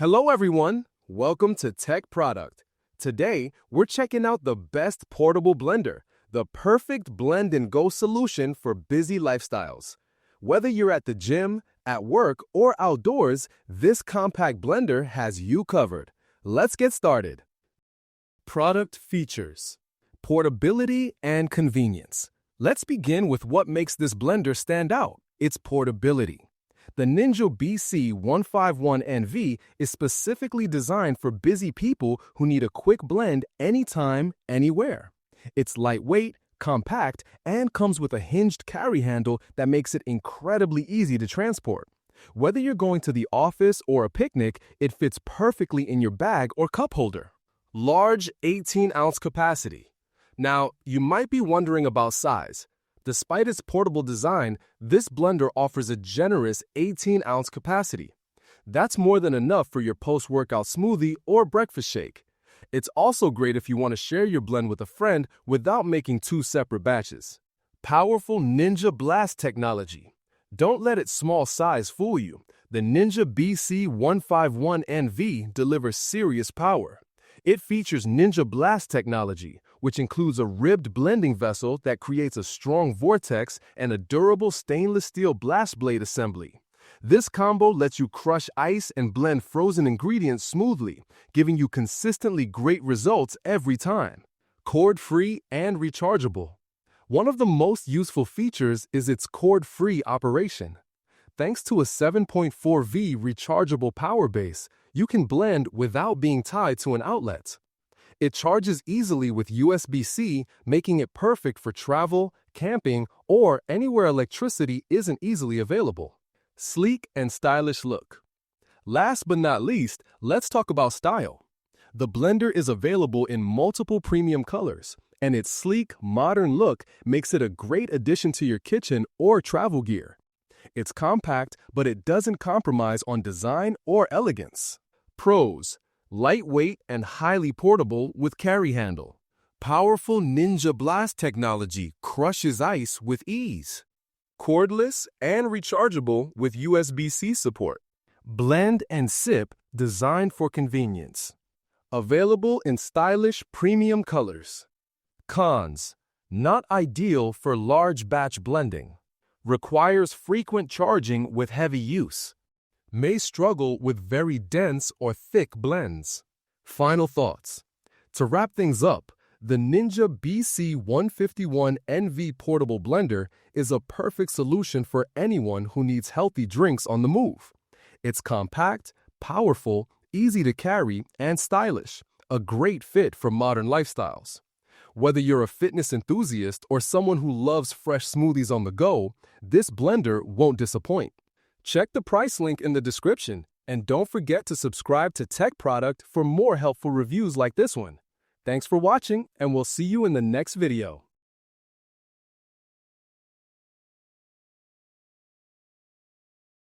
Hello everyone, welcome to Tech Product. Today, we're checking out the best portable blender, the perfect blend-and-go solution for busy lifestyles. Whether you're at the gym, at work, or outdoors, this compact blender has you covered. Let's get started. Product features: portability and convenience. Let's begin with what makes this blender stand out: its portability. The Ninja BC151NV is specifically designed for busy people who need a quick blend anytime, anywhere. It's lightweight, compact, and comes with a hinged carry handle that makes it incredibly easy to transport. Whether you're going to the office or a picnic, it fits perfectly in your bag or cup holder. Large 18-ounce capacity. Now, you might be wondering about size. Despite its portable design, this blender offers a generous 18-ounce capacity. That's more than enough for your post-workout smoothie or breakfast shake. It's also great if you want to share your blend with a friend without making two separate batches. Powerful Ninja Blast technology. Don't let its small size fool you. The Ninja BC151NV delivers serious power. It features Ninja Blast technology, which includes a ribbed blending vessel that creates a strong vortex and a durable stainless steel blast blade assembly. This combo lets you crush ice and blend frozen ingredients smoothly, giving you consistently great results every time. Cord-free and rechargeable. One of the most useful features is its cord-free operation. Thanks to a 7.4V rechargeable power base, you can blend without being tied to an outlet. It charges easily with USB-C, making it perfect for travel, camping, or anywhere electricity isn't easily available. Sleek and stylish look. Last but not least, let's talk about style. The blender is available in multiple premium colors, and its sleek, modern look makes it a great addition to your kitchen or travel gear. It's compact, but it doesn't compromise on design or elegance. Pros: lightweight and highly portable with carry handle. Powerful Ninja Blast technology crushes ice with ease. Cordless and rechargeable with USB-C support. Blend and sip designed for convenience. Available in stylish premium colors. Cons: not ideal for large batch blending. Requires frequent charging with heavy use. May struggle with very dense or thick blends. Final thoughts. To wrap things up, the Ninja BC151NV portable blender is a perfect solution for anyone who needs healthy drinks on the move. It's compact, powerful, easy to carry, and stylish, a great fit for modern lifestyles. Whether you're a fitness enthusiast or someone who loves fresh smoothies on the go, this blender won't disappoint. Check the price link in the description, and don't forget to subscribe to Tech Product for more helpful reviews like this one. Thanks for watching, and we'll see you in the next video.